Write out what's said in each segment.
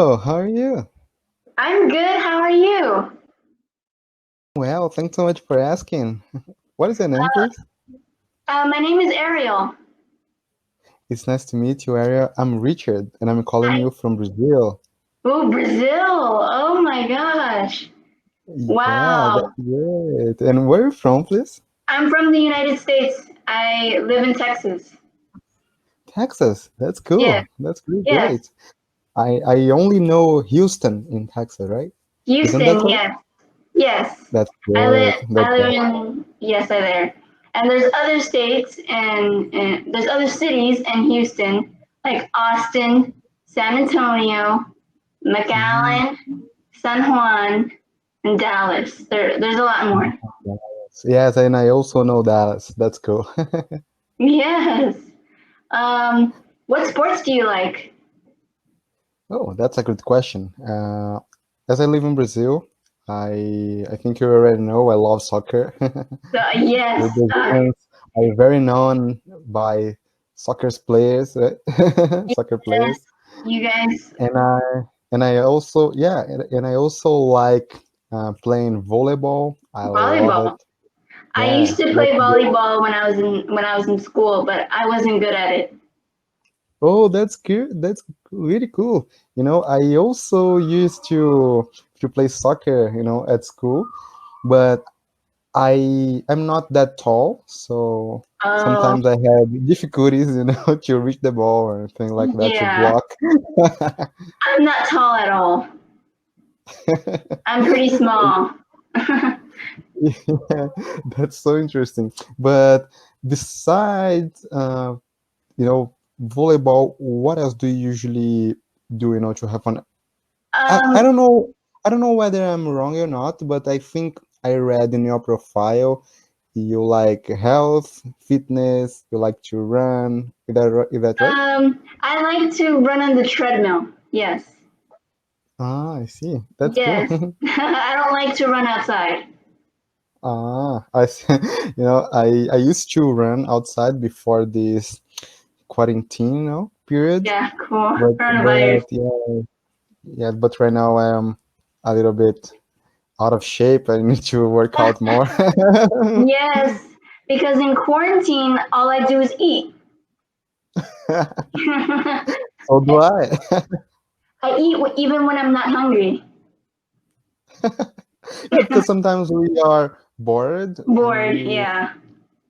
Hello, how are you? I'm good. How are you? Well, thanks so much for asking. What is your name, please? My name is Ariel. It's nice to meet you, Ariel. I'm Richard, and I'm calling Hi. you from Brazil. Oh, Brazil. Oh my gosh. Yeah, that's Wow. great. And where are you from, please? I'm from the United States. I live in Texas. Texas. That's Yes. cool. That's pretty Yes. great. I only know Houston in Texas, right? Isn't that Houston. right? Yes. Yes. That's I live. great. That's I live great. in. Yes, I there. And there's other states and there's other cities in Houston, like Austin, San Antonio, Mhm. McAllen, San Juan, and Dallas. There's a lot more. Yes, and I also know Dallas. That's cool. Yes. Um, what sports do you like? Oh, that's a good question. As I live in Brazil, I think you already know I love soccer. We Yes. Brazilians are very known by soccer players, right? Soccer Yes. players, You guys and I and I also and I also like playing volleyball. I love it. volleyball. I used Yeah, to that's play good. volleyball when I was in school, but I wasn't good at it. Oh, that's good. That's really cool. I also used to play soccer, at school, but I'm not that tall, so Oh, sometimes I had difficulties, to reach the ball or anything like that to yeah. block. I'm not tall at all. I'm pretty small. Yeah, that's so interesting. But besides, volleyball, what else do you usually do, to have fun? I Um, don't know. I don't know whether I'm wrong or not, but I think I read in your profile you like health, fitness, you like to run. Is that right? I like to run on the treadmill. Yes. Ah, I see. That's cool. Yes. I don't like to run outside. I see. I used to run outside before this quarantine, period. Yeah, cool. But Coronavirus. yeah, yeah. But right now I am a little bit out of shape. I need to work out more. Yes, because in quarantine, all I do is eat. I So do I. eat even when I'm not hungry. Yeah, because sometimes we are bored and Bored, we yeah.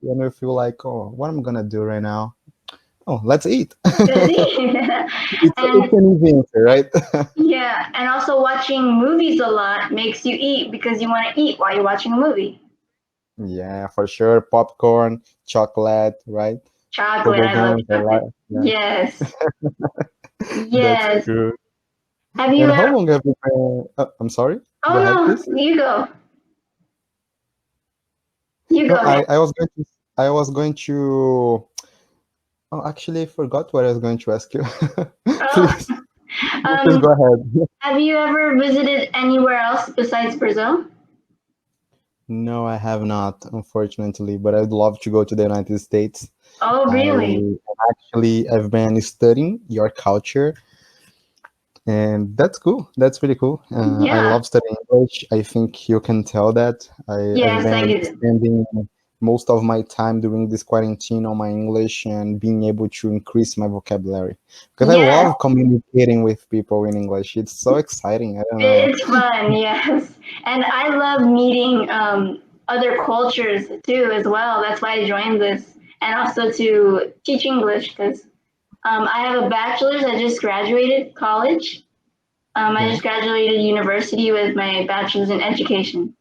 and we feel like, oh, what am I gonna do right now? Oh, let's eat. Just eat. It's And an easy answer, right? yeah, and also watching movies a lot makes you eat because you want to eat while you're watching a movie. Yeah, for sure. Popcorn, chocolate, right? Chocolate, Bubble I love gums, I like. chocolate. Yeah, Yes, that's yes. good. Have you And how ever? long have you been? I'm sorry. Go Oh ahead, no, please. you go. You No, go ahead. I was going to. Oh, actually, I forgot what I was going to ask you. Oh, Please, please um, go ahead. have you ever visited anywhere else besides Brazil? No, I have not, unfortunately, but I'd love to go to the United States. Oh, really? I've been studying your culture, and that's cool. That's really cool. I Yeah. love studying English. I think you can tell that. I've Yes, I been get it. spending most of my time during this quarantine on my English and being able to increase my vocabulary because I Yes, love communicating with people in English. It's so exciting. I don't know. it's fun. Yes, and I love meeting other cultures too as well. That's why I joined this, and also to teach English because I have a bachelor's. I just graduated college. I Yeah. just graduated university with my bachelor's in education.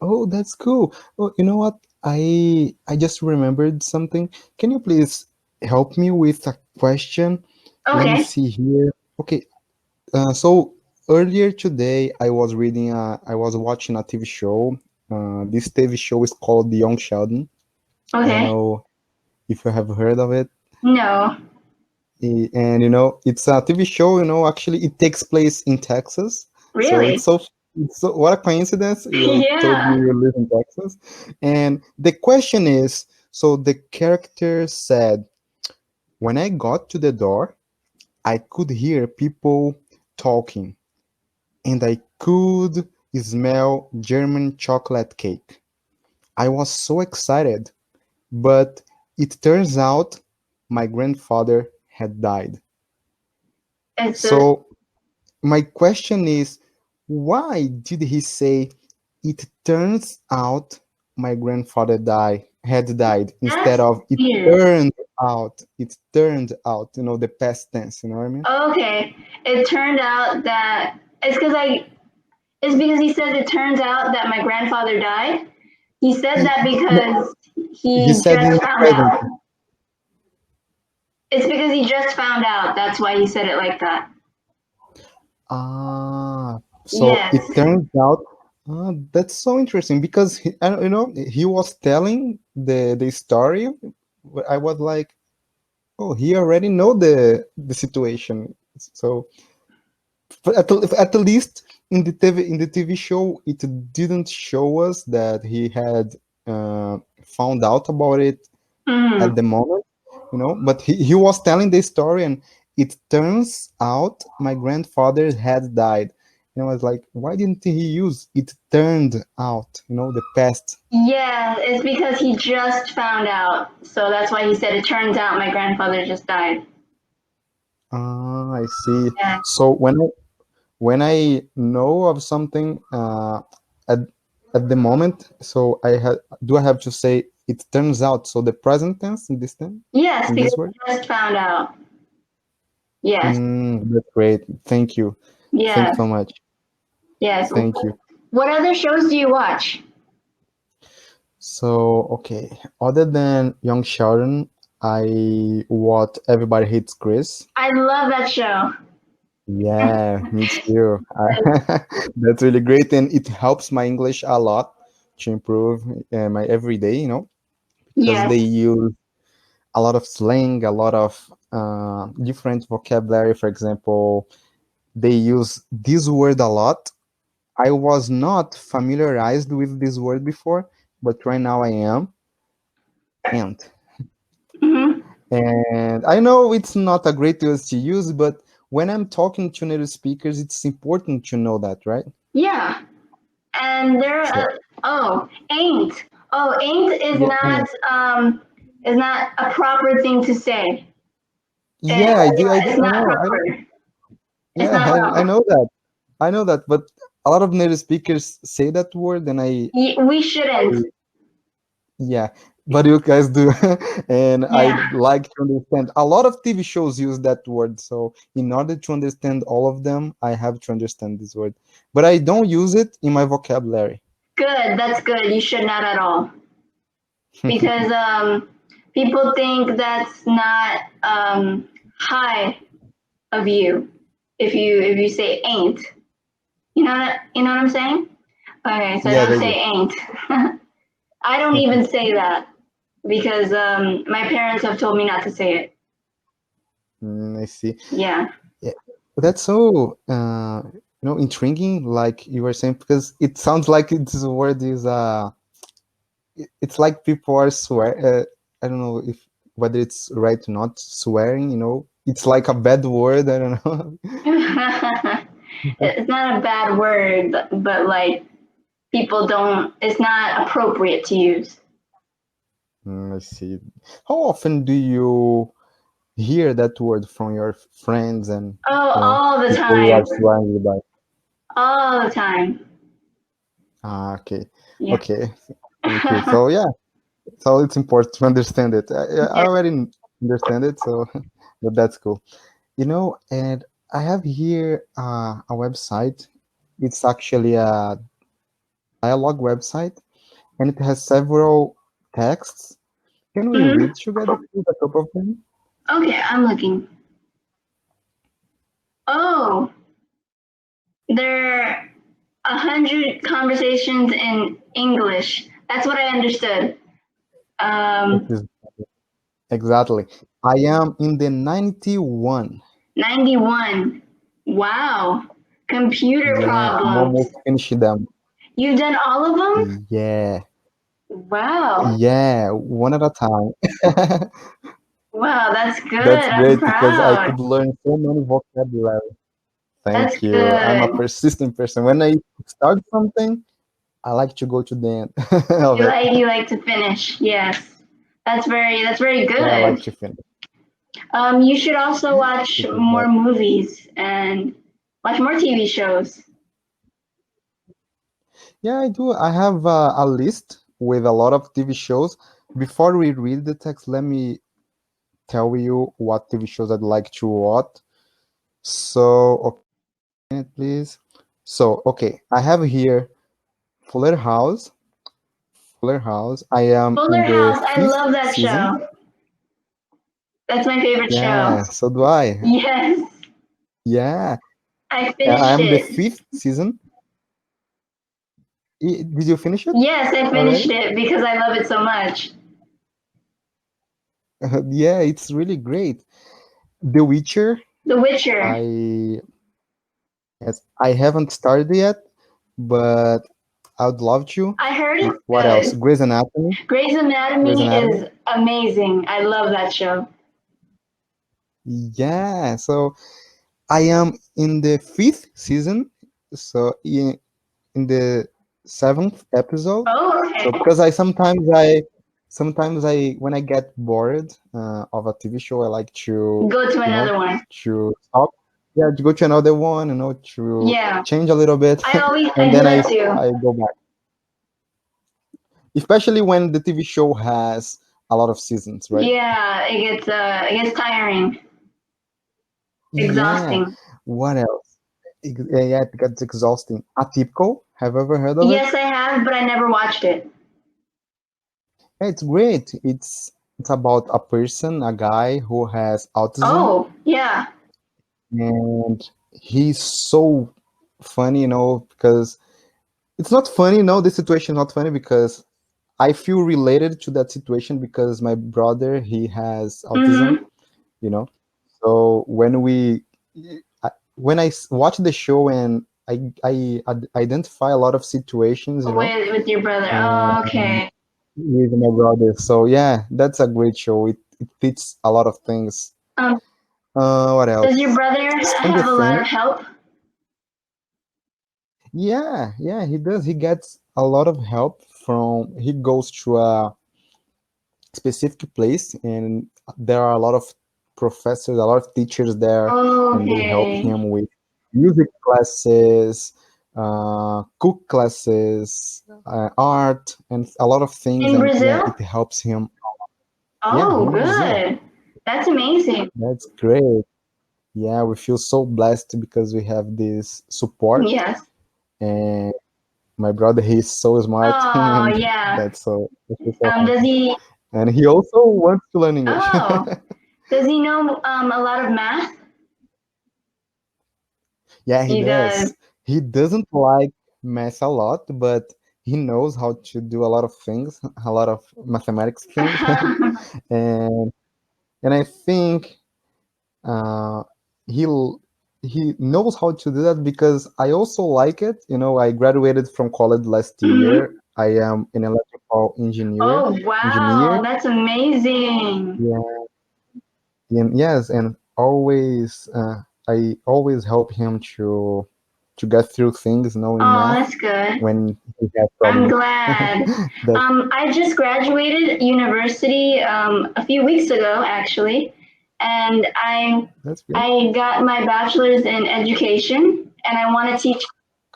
Oh, that's cool. Oh, you know what? I just remembered something. Can you please help me with a question? Let me Okay. see here. Okay, so earlier today I was watching a TV show. This TV show is called The Young Sheldon. I don't Okay. know if you have heard of it. No. And it's a TV show. Actually, it takes place in Texas. So Really? what a coincidence. You told me Yeah. you live in Texas. And the question is, so the character said, when I got to the door, I could hear people talking, and I could smell German chocolate cake. I was so excited, but it turns out my grandfather had died. It's just So my question is, why did he say it turns out my grandfather had died instead that's of weird. it turned out, the past tense, you know what I mean? Okay, it turned out that it's because he says it turns out that my grandfather died. He said that No, because he he said in just the found present. out. It's because he just found out. That's why he said it like that. So Yes. it turns out, that's so interesting because he was telling the story. I was like, oh, he already know the situation. So, but at the least in the TV show, it didn't show us that he had found out about it at Mm. the moment, but he was telling the story, and it turns out my grandfather had died. I was like, why didn't he use it turned out, the past? Yeah, it's because he just found out. So that's why he said it turns out my grandfather just died. I see. Yeah. So when I know of something at at the moment, so I have to say it turns out, so the present tense in this time, Yes, in because this word. he just found out. Yes. That's great. Thank you. Thanks Yes. so much. Yes. Thank you. What other shows do you watch? So, okay, other than Young Sheldon, I watch Everybody Hates Chris. I love that show. Yeah, me too. That's really great, and it helps my English a lot to improve my everyday, because Yes. they use a lot of slang, a lot of different vocabulary. For example, they use this word a lot. I was not familiarized with this word before, but right now I am. And Hmm. And I know it's not a great word to use, but when I'm talking to native speakers, it's important to know that, right? Yeah. And there So ain't. Oh, ain't yeah, is not a proper thing to say. yeah, It's I not know, proper. It's yeah, not I well. know that, but a lot of native speakers say that word, and We shouldn't. I yeah, but you guys do, and I Yeah. like to understand. A lot of TV shows use that word, so in order to understand all of them, I have to understand this word, but I don't use it in my vocabulary. Good. That's good. You should not at all. Because people think that's not high of you if you say ain't. You know what I'm saying? Okay, so Yes, don't I do. say ain't. I don't even say that because my parents have told me not to say it. I see. Yeah. Yeah, that's so intriguing, like you were saying, because it sounds like this word is it's like people are swear. I don't know if whether it's right or not swearing. It's like a bad word. I don't know. It's not a bad word, but like people don't. It's not appropriate to use. I see. How often do you hear that word from your friends and Oh, all the people you are time, surrounded by? all the time. Okay, Yeah. okay. Thank you. So yeah, so it's important to understand it. I Yeah. already understand it, so but that's cool. And I have here a website. It's actually a dialogue website, and it has several texts. Can we Mhm. read together please, a couple of them? Okay, I'm looking. Oh, there are 100 conversations in English. That's what I understood. This Um, is exactly. I am in the 91. 91. Wow. Computer Yeah, I'm problems. almost finished them. You've done all of them? Yeah, Wow. yeah, one at a time. Wow, that's good. That's I'm great because I proud. could learn so many vocabulary. That's Thank you. I'm a good. persistent person. When I start something, I like to go to the end of You it. like to finish. Yes. That's very Yeah, I like good. to finish. You should also watch Because, more movies and watch more TV shows. yeah, I do. I have a list with a lot of TV shows. Before we read the text, let me tell you what TV shows I'd like to watch. So, okay, please. So, okay, I have here Fuller House. Fuller House. I am Fuller in the House, I fifth love that season. show. That's my favorite show. Yeah, so do I. Yes, Yeah, I I finished am the it. fifth season. Did you finish it Yes, I finished already? it because I love it so much. Yeah, it's really great. The Witcher. The Witcher. I Yes, I haven't started yet, but I would love to. I heard it's What else? good. Grey's Anatomy. Grey's Grey's Anatomy Anatomy. is amazing. I love that show. Yeah, so I am in the fifth season, so in the seventh episode. Oh, So okay. because sometimes I when I get bored of a TV show, I like to Go to another one. to stop. Yeah, to go to another one, to Yeah, change a little bit, I and do then that too. I go back. Especially when the TV show has a lot of seasons, right? Yeah, it gets tiring, Yeah. exhausting. What else? Yeah, it gets exhausting. Atypical. Have you ever heard of it? Yes, I have, but I never watched it. Yeah, it's great. It's about a person, a guy who has autism, Oh, yeah. and he's so funny, because it's not funny. No, this situation is not funny because I feel related to that situation because my brother, he has autism, Mm-hmm. you know. So when I watch the show and I identify a lot of situations, With your brother. and Oh, okay. with my brother. So yeah, that's a great show. It fits a lot of things. Um, What does your else? brother Stranger have a lot Things. of help? Yeah, he does. He gets a lot of help from. He goes to a specific place, and there are a lot of professors, a lot of teachers there, and they help Okay. him with music classes, cook classes, art, and a lot of things. In And yeah, Brazil? it helps him. Yeah, Oh, here in Brazil. good. That's amazing. That's great. Yeah, we feel so blessed because we have this support. Yes. And my brother, he's so smart, Oh, and yeah. that's so Does happy. he? And he also wants to learn English. Oh, does he know a lot of math? Yeah, he He does. does. He doesn't like math a lot, but he knows how to do a lot of things, a lot of mathematics things, and I think uh, he'll he knows how to do that because I also like it. I graduated from college last Mhm. year. I am an electrical engineer. Oh, wow. Engineer, That's amazing. yeah, and yes, and always I always help him to get through things, in Oh, math that's good. when he has I'm problems. glad. That I just graduated university a few weeks ago, actually, and that's great. I got my bachelor's in education, and I want to teach.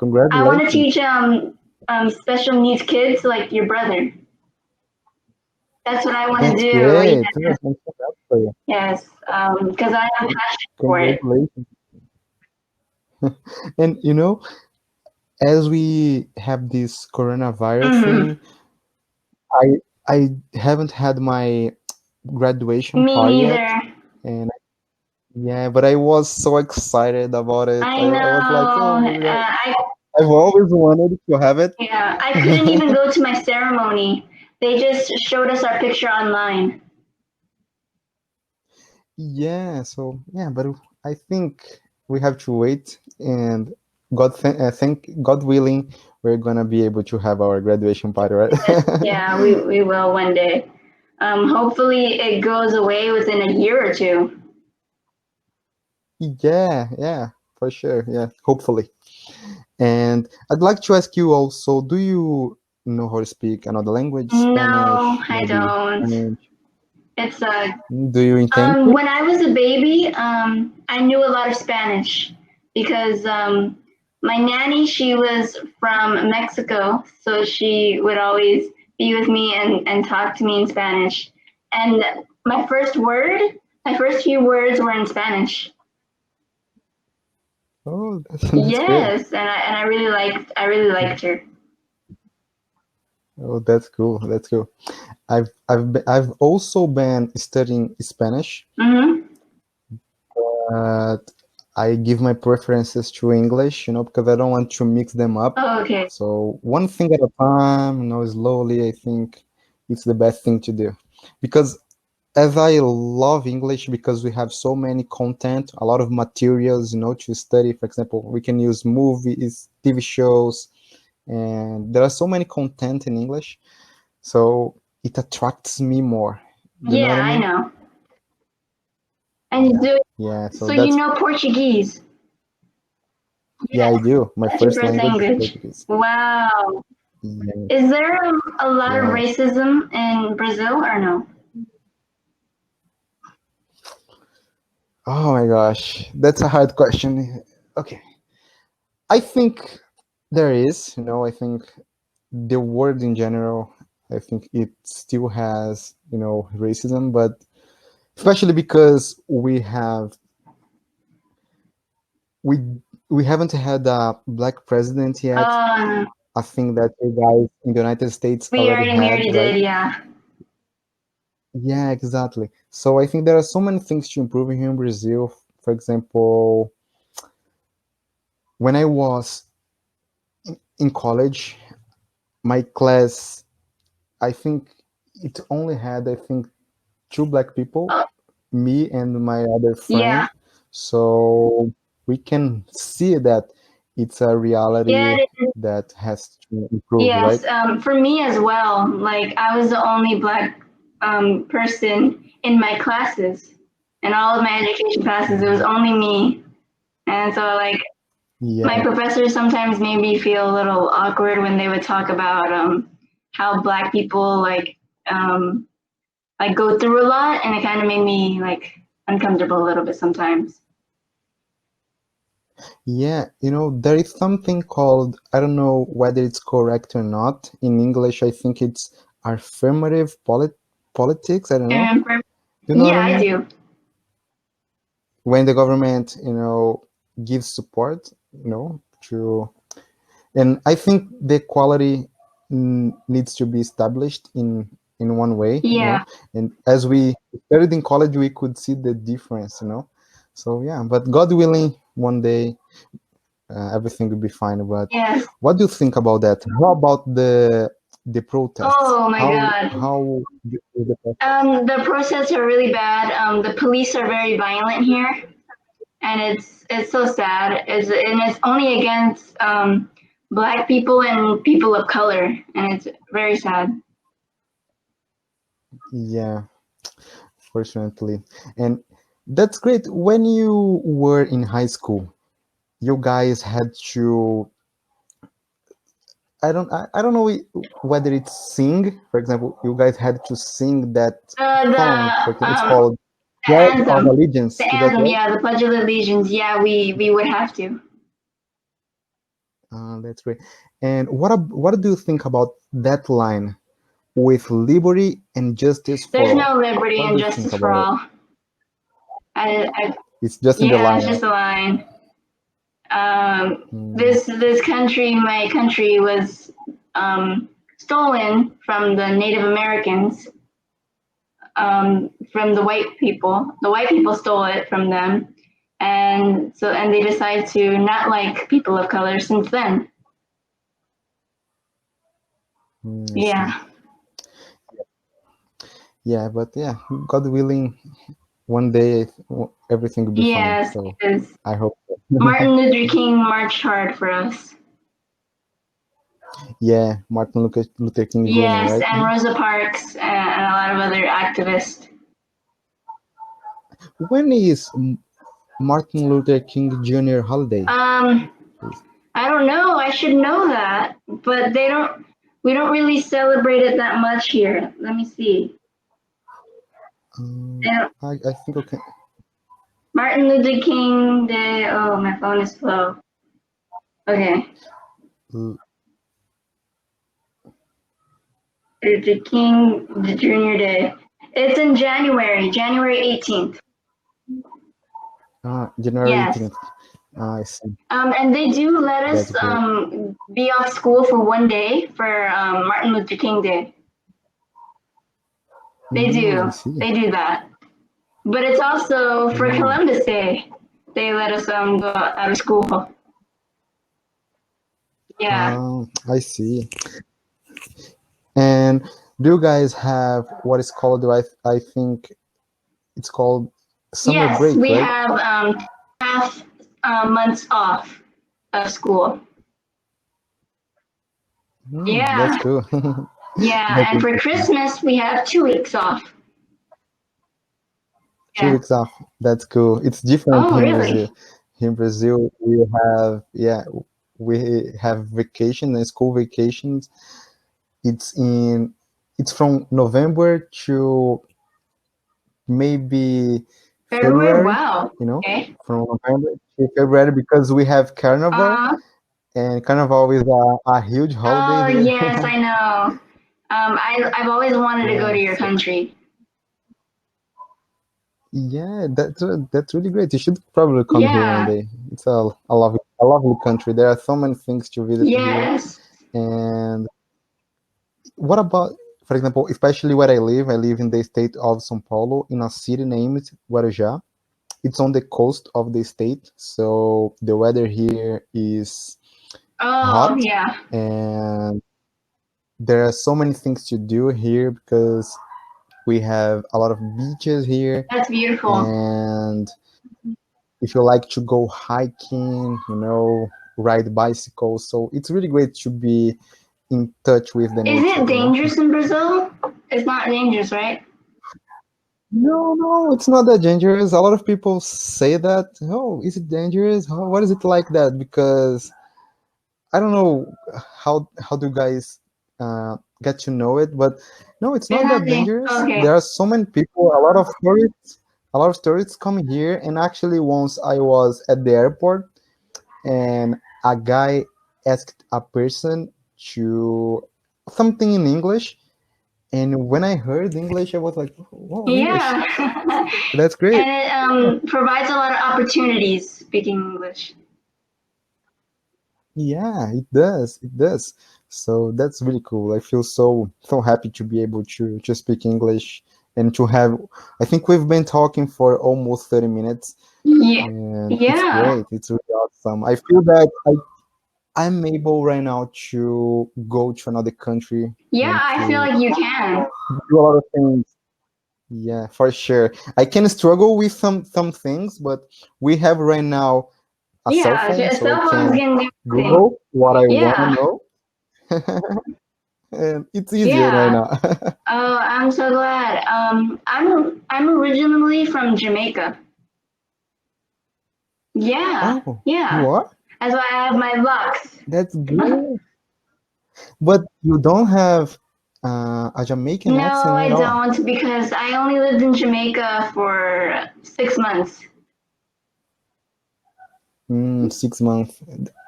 I want to Congratulations. teach special needs kids like your brother. That's what I want to That's do. great. Yes, I'm so happy for you. Yes, because I am passionate for it. Congratulations. And as we have this coronavirus Hmm. thing, I I haven't had my graduation Me party yet, neither. and yeah, but I was so excited about it. I I was like, oh know. my god, I've always wanted to have it. Yeah, I couldn't even go to my ceremony. They just showed us our picture online. Yeah, so yeah, but I think we have to wait, and thank God willing, we're gonna be able to have our graduation party, right? Yeah, we will one day. Hopefully it goes away within a year or two. Yeah, for sure. Yeah, hopefully. And I'd like to ask you also, do you know how to speak another language? No, Spanish, I maybe don't. French? It's Do you intend to? when I was a baby, I knew a lot of Spanish because my nanny, she was from Mexico, so she would always be with me and talk to me in Spanish. And my first few words were in Spanish. Oh, that's great. Yes, and I really liked her. Oh, that's cool. That's cool. I've also been studying Spanish, Mm-hmm. but I give my preferences to English, because I don't want to mix them up. Oh, okay. So one thing at a time, slowly, I think it's the best thing to do. Because as I love English, because we have so many content, a lot of materials, to study. For example, we can use movies, TV shows, and there are so many content in English. So it attracts me more. You know what I mean? I know. And Yeah, so so you that's, know Portuguese? yeah, I do. My That's your first first language is language. Portuguese. Wow. Yeah. Is there a lot of Yeah. racism in Brazil or no? Oh my gosh, that's a hard question. Okay. I think there is, I think the word in general, I think it still has, racism, but especially because we we haven't had a black president yet. I think that you guys in the United States we already had, right? did, yeah. Yeah, exactly. So I think there are so many things to improve here in Brazil. For example, when I was in college, my class, I think it only had, I think, two black people, me and my other Yeah. friend. So we can see that it's a reality Yeah, it is. that has to improve, Yes, right? for me as well. Like I was the only black person in my classes. In all of my education classes, it was only me. And so like my Yeah, professors sometimes made me feel a little awkward when they would talk about how black people like go through a lot, and it kind of made me like uncomfortable a little bit sometimes. yeah. There is something called, I don't know whether it's correct or not. In English, I think it's affirmative politics. I don't know. And You know what yeah, I I mean? do. When the government, gives support, to, and I think the quality needs to be established in one way, Yeah. and as we studied in college, we could see the difference. So yeah, but God willing, one day everything will be fine. But Yes. what do you think about that? How about the protests? Oh my God. How the The protests are really bad. The police are very violent here, and it's so sad. It's only against black people and people of color, and it's very sad. Yeah, fortunately. And that's great. When you were in high school, you guys had to, I don't know whether it's sing. For example, you guys had to sing that song. It's called Pledge of Anthem. Allegiance. The Is that anthem, right? yeah, the Pledge of Allegiance. Yeah, we would have to. That's great. And what do you think about that line, with liberty and justice for There's no all? liberty What and do you think justice for about it? all. I It's just in the yeah, line, it's right? just a line. Mm, This country, my country, was stolen from the Native Americans, from the white people. The white people stole it from them, and they decided to not like people of color since then. I see. Yeah. Yeah, but yeah, God willing, one day everything will be fine. Yes, So because I hope so. Martin Luther King marched hard for us. Yeah, Martin Luther King Jr., Yes, right? and Rosa Parks and a lot of other activists. When is Martin Luther King Jr. holiday? I don't know. I should know that, but we don't really celebrate it that much here. Let me see. I think okay. Martin Luther King Day. Oh, my phone is slow. Okay. Luther King the Junior Day. It's in January 18th. January Yes. 18th. I see. And they do let us That's great. be off school for one day for Martin Luther King Day. They do. I see. They do that. But it's also for Columbus Day. They let us go out of school. Yeah. I see. And do you guys have what is called? I think it's called summer Yes, break, we right? have half months off of school. Yeah. That's cool. Yeah, and for Christmas we have 2 weeks off. 2 weeks off. That's cool. It's different Oh, in really? Brazil. In Brazil, we have vacation and school vacations. It's from November to maybe February. Wow. You know, Okay. from November to February, because we have Carnival, and Carnival is a huge holiday here. Yes, I know. I've always wanted to go to your country. Yeah, that's really great. You should probably come here one day. It's a lovely country. There are so many things to visit here. And what about, for example, especially where I live in the state of São Paulo, in a city named Guarujá. It's on the coast of the state, so the weather here is hot. Yeah. And there are so many things to do here because we have a lot of beaches here. That's beautiful. And if you like to go hiking, ride bicycles, so it's really great to be in touch with the nature. Is it dangerous in Brazil? It's not dangerous, right? No, it's not that dangerous. A lot of people say that. Oh, is it dangerous? What is it like that? Because I don't know how do you guys get to know it, but no, it's not that dangerous. Okay. There are so many people, a lot of tourists come here. And actually, once I was at the airport, and a guy asked a person to something in English, and when I heard English, I was like, "Whoa, Yeah. English. That's great." And it provides a lot of opportunities speaking English. Yeah, it does. It does. So that's really cool. I feel so happy to be able to speak English and to have. I think we've been talking for almost 30 minutes. Yeah. And it's great. It's really awesome. I feel that I'm able right now to go to another country. Yeah, I feel like you can do a lot of things. Yeah, for sure. I can struggle with some things, but we have right now a cell phone, so I can Google what I want to know. And it's easier right now. Oh, I'm so glad. I'm originally from Jamaica. Yeah. Oh, yeah. You are? That's why I have my locks. That's good. But you don't have a Jamaican accent No, I at all. don't, because I only lived in Jamaica for 6 months. 6 months.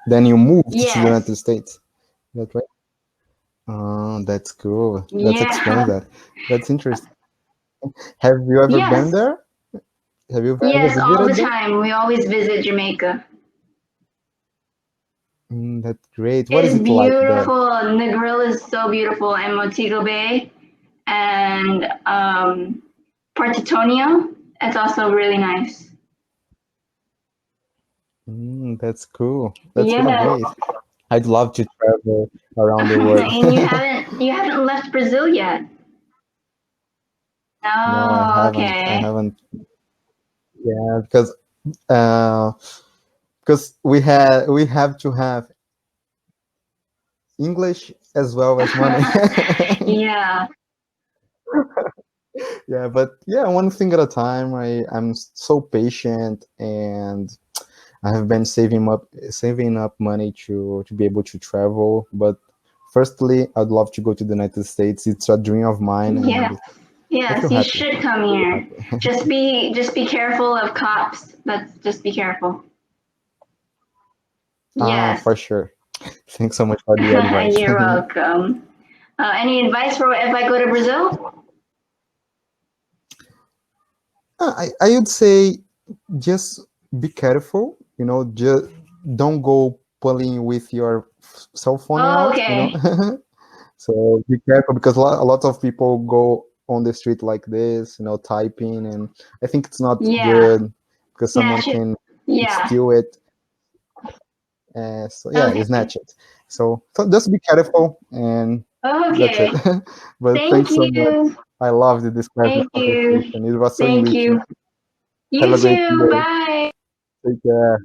Then you moved to the Yes. United States. That's right. Oh, that's cool. That explains that. That's interesting. Have you ever been there? Have you ever Yes, all the visited there? time. We always visit Jamaica. That's great. What is It's it like there? beautiful. Negril is so beautiful, and Montego Bay, and Portitonio. It's also really nice. That's cool. That's really great. I'd love to travel around the world. And you haven't left Brazil yet. No, I haven't. Okay. I haven't. Yeah, because we have to have English as well as money. Yeah. Yeah, but yeah, one thing at a time. I'm so patient, and I have been saving up money to be able to travel. But firstly, I'd love to go to the United States. It's a dream of mine, Yes, and I feel yes, you happy. should come here. Just be careful of cops. Just be careful. Yes. For sure. Thanks so much for the advice. You're welcome. Any advice for if I go to Brazil? I would say just be careful. Just don't go pulling with your cell phone Oh, out. okay. So be careful, because a lot of people go on the street like this, typing, and I think it's not Yeah. good because someone Snatch it. can Yeah. steal it. So yeah, Okay. snatch it. So just be careful, and that's it. Okay. But Thank thanks so much. you. I loved this Thank you. conversation. It was so Thank enriching. you. Have You a great too. day. Bye. Take care.